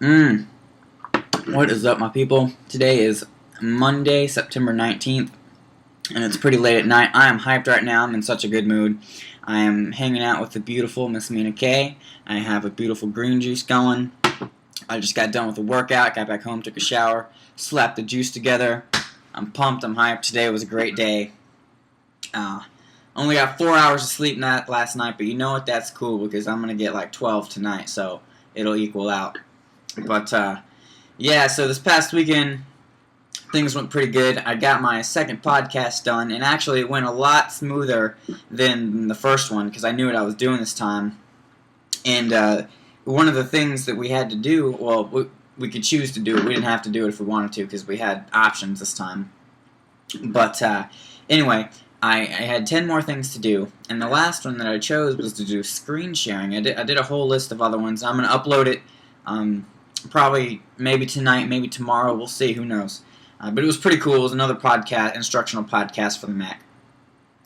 Mm. What is up, my people? Today is Monday, September 19th, and it's pretty late at night. I am hyped right now. I'm in such a good mood. I am hanging out with the beautiful Miss Mina K. I have a beautiful green juice going. I just got done with a workout, got back home, took a shower, slapped the juice together. I'm pumped, I'm hyped. Today was a great day. Only got 4 hours of sleep last night, but you know what? That's cool because I'm going to get like 12 tonight, so it'll equal out. But, yeah, so this past weekend, things went pretty good. I got my second podcast done, and actually it went a lot smoother than the first one because I knew what I was doing this time. And one of the things that we had to do, well, we could choose to do it. We didn't have to do it if we wanted to because we had options this time. But anyway, I had 10 more things to do, and the last one that I chose was to do screen sharing. I did a whole list of other ones. I'm going to upload it probably maybe tonight, maybe tomorrow. We'll see. Who knows? But it was pretty cool. It was another podcast, instructional podcast for the Mac.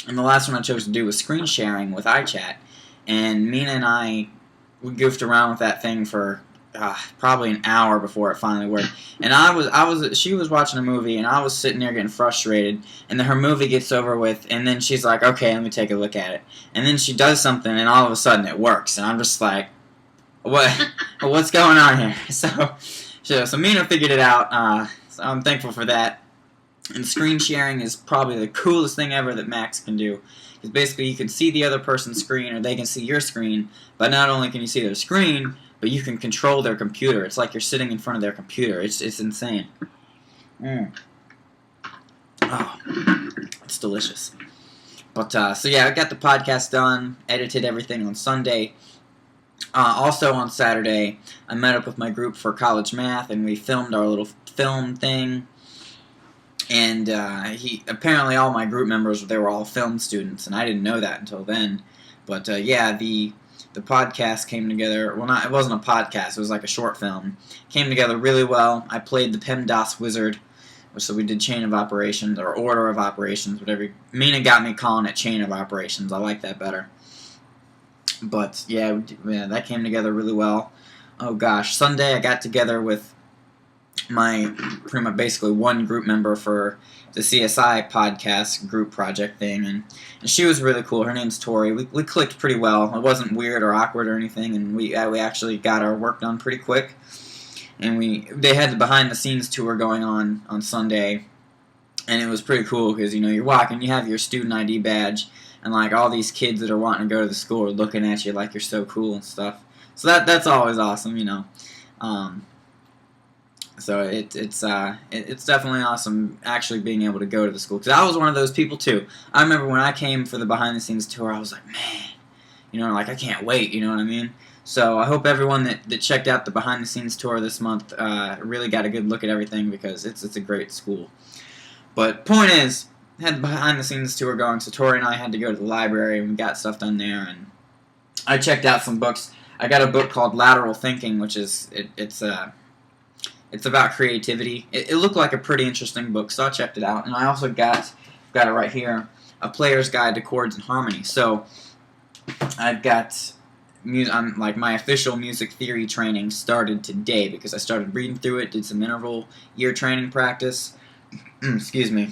And the last one I chose to do was screen sharing with iChat. And Mina and I, we goofed around with that thing for probably an hour before it finally worked. And she was watching a movie, and I was sitting there getting frustrated. And then her movie gets over with, and then she's like, "Okay, let me take a look at it." And then she does something, and all of a sudden it works. And I'm just like, what's going on here? So Mina figured it out. So I'm thankful for that. And screen sharing is probably the coolest thing ever that Macs can do. Because basically you can see the other person's screen, or they can see your screen, but not only can you see their screen, but you can control their computer. It's like you're sitting in front of their computer. It's insane. Oh, it's delicious. But, so yeah, I got the podcast done, edited everything on Sunday. Also on Saturday, I met up with my group for college math, and we filmed our little film thing. And apparently all my group members, they were all film students, and I didn't know that until then. But yeah, the podcast came together. Well, it wasn't a podcast; it was like a short film. Came together really well. I played the PEMDAS wizard, so we did chain of operations or order of operations, whatever. Mina got me calling it chain of operations. I like that better. But yeah, that came together really well. Oh gosh, Sunday I got together with basically one group member for the CSI podcast group project thing, and she was really cool. Her name's Tori. We clicked pretty well. It wasn't weird or awkward or anything, and we actually got our work done pretty quick. And they had the behind the scenes tour going on Sunday, and it was pretty cool because you're walking, you have your student ID badge, and like all these kids that are wanting to go to the school are looking at you like you're so cool and stuff. So that's always awesome, So it's definitely awesome actually being able to go to the school, because I was one of those people too. I remember when I came for the behind the scenes tour, I was like, man, like I can't wait, you know what I mean? So I hope everyone that checked out the behind the scenes tour this month really got a good look at everything, because it's a great school. But point is, had the behind the scenes tour going, so Tori and I had to go to the library, and we got stuff done there, and I checked out some books. I got a book called Lateral Thinking, which is it's about creativity. It looked like a pretty interesting book, so I checked it out. And I also got it right here, A Player's Guide to Chords and Harmony. So I've got my official music theory training started today, because I started reading through it, did some interval year training practice. Excuse me.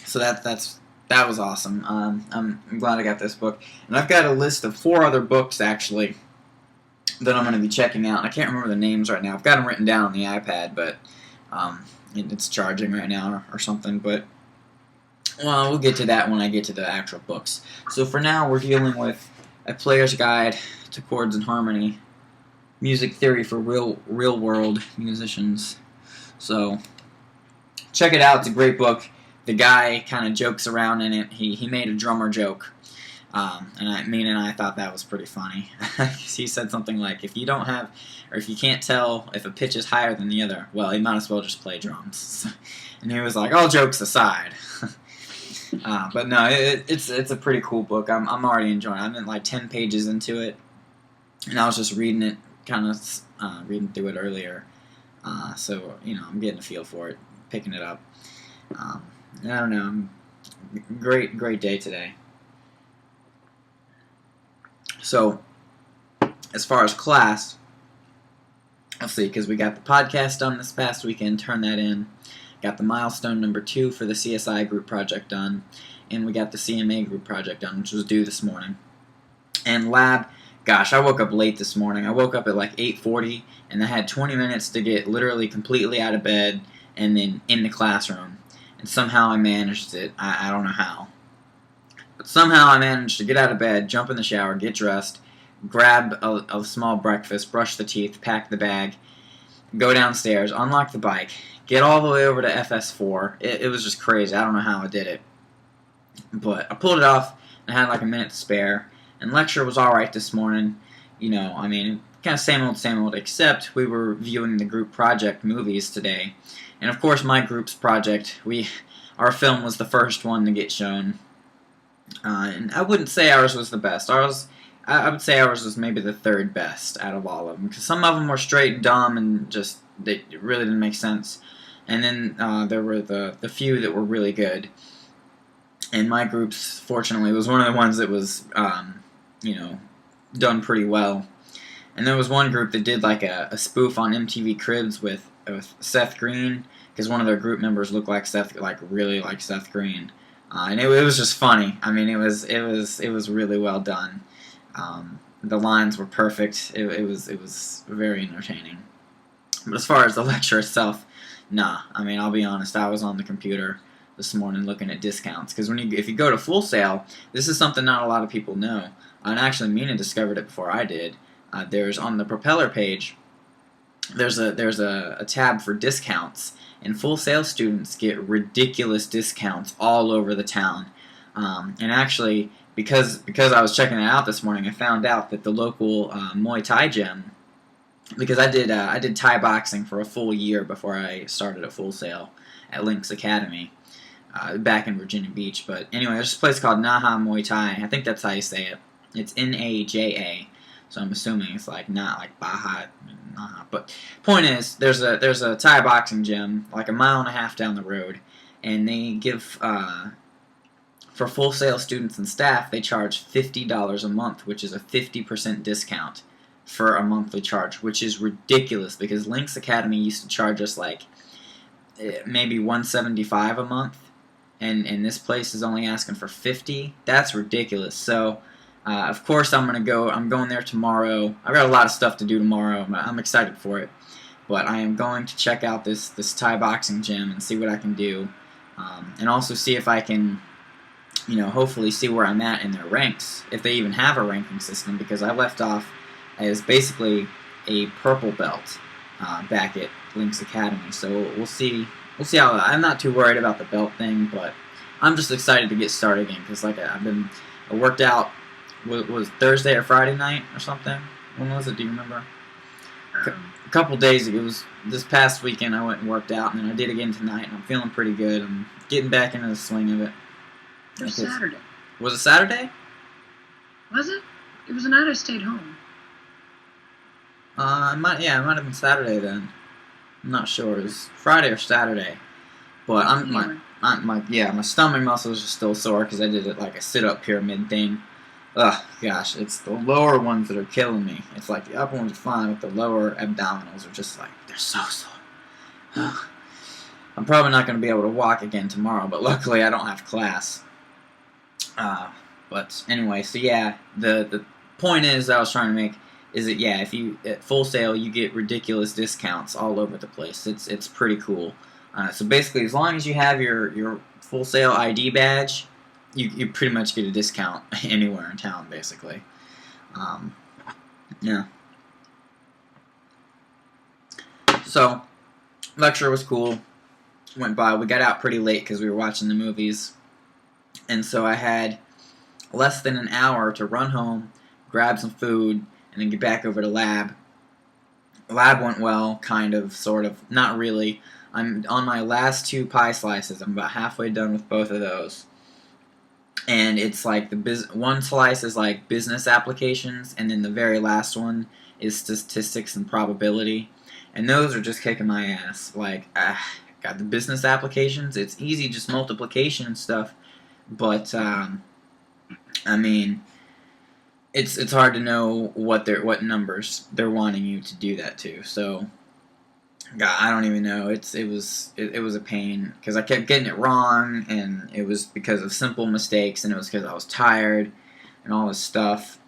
So that was awesome. I'm glad I got this book. And I've got a list of 4 other books, actually, that I'm going to be checking out. I can't remember the names right now. I've got them written down on the iPad, but it's charging right now or something. But, well, we'll get to that when I get to the actual books. So for now, we're dealing with A Player's Guide to Chords and Harmony, Music Theory for Real-World Musicians. So check it out. It's a great book. The guy kind of jokes around in it. He made a drummer joke. Mina and I thought that was pretty funny. He said something like, if you can't tell if a pitch is higher than the other, well, you might as well just play drums. And he was like, all jokes aside. But no, it's a pretty cool book. I'm already enjoying it. I'm in like 10 pages into it, and I was just reading it, kind of reading through it earlier. So, I'm getting a feel for it, picking it up. I don't know. Great day today. So, as far as class, let's see, because we got the podcast done this past weekend, turned that in. Got the milestone number 2 for the CSI group project done. And we got the CMA group project done, which was due this morning. And lab, gosh, I woke up late this morning. I woke up at like 8:40, and I had 20 minutes to get literally completely out of bed and then in the classroom. And somehow I managed it. I don't know how. But somehow I managed to get out of bed, jump in the shower, get dressed, grab a small breakfast, brush the teeth, pack the bag, go downstairs, unlock the bike, get all the way over to FS4. It was just crazy. I don't know how I did it. But I pulled it off, and I had like a minute to spare. And lecture was alright this morning. You know, I mean, kind of same old, except we were viewing the group project movies today. And of course, my group's project, our film was the first one to get shown. And I wouldn't say ours was the best. I would say ours was maybe the third best out of all of them. Because some of them were straight dumb and just, it really didn't make sense. And then there were the few that were really good. And my group's, fortunately, was one of the ones that was, done pretty well. And there was one group that did like a spoof on MTV Cribs with Seth Green, because one of their group members looked like really like Seth Green. And it was just funny. I mean, it was really well done. The lines were perfect. It was very entertaining. But as far as the lecture itself, nah. I mean, I'll be honest. I was on the computer this morning looking at discounts, because if you go to Full Sail, this is something not a lot of people know. And actually, Mina discovered it before I did. There's on the Propeller page. There's a tab for discounts, and Full Sail students get ridiculous discounts all over the town. And actually, because I was checking it out this morning, I found out that the local Muay Thai gym, because I did Thai boxing for a full year before I started at Full Sail at Lynx Academy back in Virginia Beach. But anyway, there's this place called Naha Muay Thai. I think that's how you say it. It's Naja. So I'm assuming it's like not like Baja, Naha. But point is, there's a Thai boxing gym like a mile and a half down the road, and they give for Full Sail students and staff, they charge $50 a month, which is a 50% discount for a monthly charge, which is ridiculous because Lynx Academy used to charge us like maybe $175 a month, and this place is only asking for $50. That's ridiculous. So of course I'm going there tomorrow. I've got a lot of stuff to do tomorrow. I'm excited for it, but I am going to check out this Thai boxing gym and see what I can do, and also see if I can, hopefully see where I'm at in their ranks, if they even have a ranking system, because I left off as basically a purple belt back at Lynx Academy. So we'll see how. I'm not too worried about the belt thing, but I'm just excited to get started again, because I worked out. Was Thursday or Friday night or something? When was it? Do you remember? A couple days ago. It was this past weekend. I went and worked out, and then I did again tonight, and I'm feeling pretty good. I'm getting back into the swing of it. It was Saturday. Was it Saturday? Was it? It was the night I stayed home. It might have been Saturday then. I'm not sure. It was Friday or Saturday. But my stomach muscles are still sore because I did it like a sit-up pyramid thing. Ugh, gosh, it's the lower ones that are killing me. It's like the upper ones are fine, but the lower abdominals are just like, they're so sore. Ugh. I'm probably not going to be able to walk again tomorrow, but luckily I don't have class. But anyway, so yeah, the point is that I was trying to make is that, yeah, if you at Full Sail, you get ridiculous discounts all over the place. It's pretty cool. So basically, as long as you have your Full Sail ID badge, you pretty much get a discount anywhere in town, basically. Yeah. So, lecture was cool. Went by. We got out pretty late because we were watching the movies. And so I had less than an hour to run home, grab some food, and then get back over to lab. Lab went well, kind of, sort of. Not really. I'm on my last 2 pie slices. I'm about halfway done with both of those. And it's like one slice is like business applications, and then the very last one is statistics and probability. And those are just kicking my ass. Like, got the business applications. It's easy, just multiplication and stuff. But, I mean, it's hard to know what numbers they're wanting you to do that to. So, God, I don't even know. It was a pain because I kept getting it wrong, and it was because of simple mistakes, and it was because I was tired and all this stuff.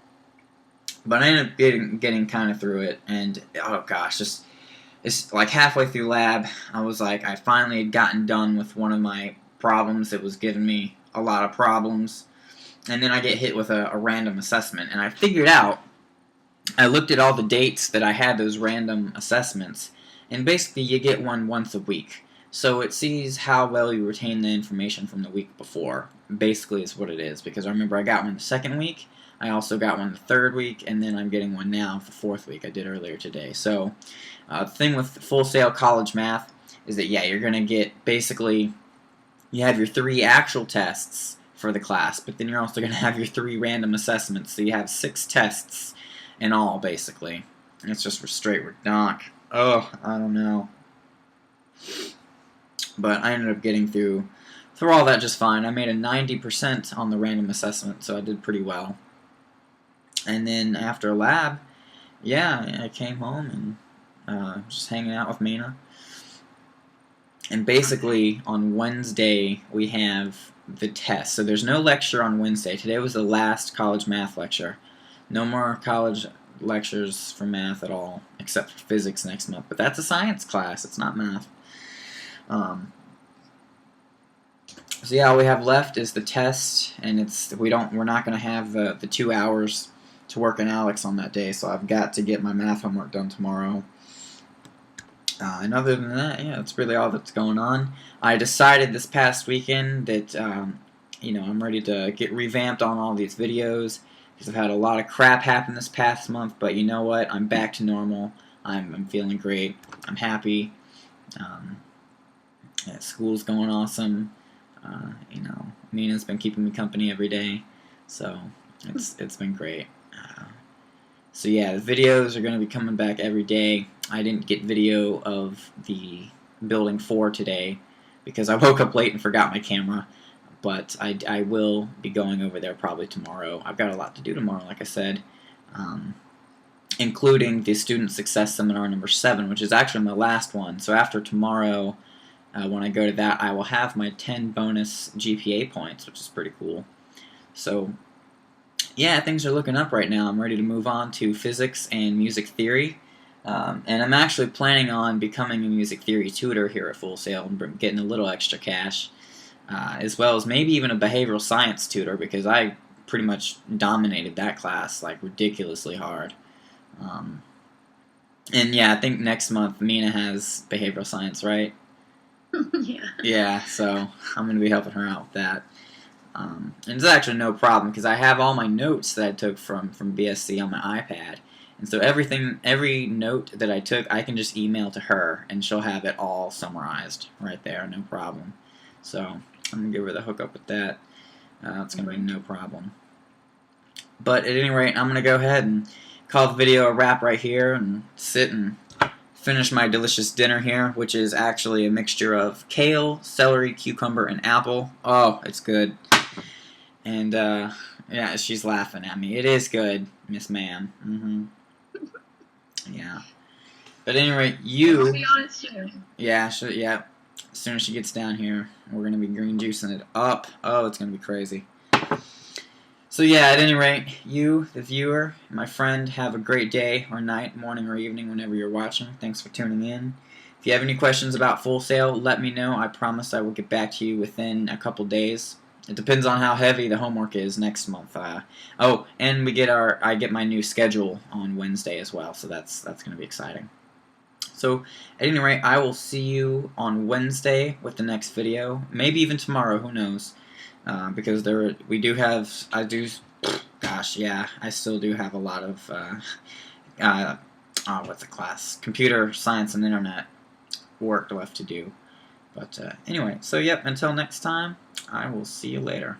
But I ended up getting kind of through it, and oh gosh, just it's like halfway through lab, I was like, I finally had gotten done with one of my problems that was giving me a lot of problems, and then I get hit with a random assessment, and I figured out, I looked at all the dates that I had those random assessments, and basically you get one once a week. So it sees how well you retain the information from the week before, basically is what it is, because I remember I got one the second week, I also got one the third week, and then I'm getting one now the fourth week I did earlier today. So the thing with Full Sail College Math is that, yeah, you're going to get basically, you have your 3 actual tests for the class, but then you're also going to have your 3 random assessments, so you have 6 tests in all, basically. And it's just straight redonk. Oh, I don't know. But I ended up getting through all that just fine. I made a 90% on the random assessment, so I did pretty well. And then after lab, yeah, I came home and just hanging out with Mina. And basically, on Wednesday, we have the test. So there's no lecture on Wednesday. Today was the last college math lecture. No more college lectures for math at all, except for physics next month. But that's a science class. It's not math. So yeah, all we have left is the test, and we're not going to have the 2 hours to work on Alex on that day, so I've got to get my math homework done tomorrow. And other than that, yeah, that's really all that's going on. I decided this past weekend that, I'm ready to get revamped on all these videos, because I've had a lot of crap happen this past month, but you know what? I'm back to normal. I'm feeling great. I'm happy. Yeah, school's going awesome. Mina's been keeping me company every day, so it's been great. So yeah, the videos are going to be coming back every day. I didn't get video of the Building 4 today because I woke up late and forgot my camera, but I will be going over there probably tomorrow. I've got a lot to do tomorrow, like I said, including the Student Success Seminar number 7, which is actually my last one. So after tomorrow, when I go to that, I will have my 10 bonus GPA points, which is pretty cool. So yeah, things are looking up right now. I'm ready to move on to physics and music theory. And I'm actually planning on becoming a music theory tutor here at Full Sail and getting a little extra cash, as well as maybe even a behavioral science tutor, because I pretty much dominated that class like ridiculously hard. And yeah, I think next month Mina has behavioral science, right? Yeah. Yeah, so I'm going to be helping her out with that. And it's actually no problem because I have all my notes that I took from BSC on my iPad. And so every note that I took, I can just email to her, and she'll have it all summarized right there, no problem. So I'm going to give her the hookup with that. It's going to be no problem. But at any rate, I'm going to go ahead and call the video a wrap right here and sit and finish my delicious dinner here, which is actually a mixture of kale, celery, cucumber, and apple. Oh, it's good. And, yeah, she's laughing at me. It is good, Miss Ma'am. Yeah. But at any rate, I'll be on it soon. Yeah, yeah. As soon as she gets down here, we're going to be green juicing it up. Oh, it's going to be crazy. So yeah, at any rate, you, the viewer, my friend, have a great day or night, morning or evening, whenever you're watching. Thanks for tuning in. If you have any questions about Full Sail, let me know. I promise I will get back to you within a couple days. It depends on how heavy the homework is next month. Oh, and I get my new schedule on Wednesday as well, so that's going to be exciting. So, at any rate, I will see you on Wednesday with the next video. Maybe even tomorrow, who knows? Because I still do have a lot of, what's the class? Computer science and internet work left to do. But anyway, so yep, until next time, I will see you later.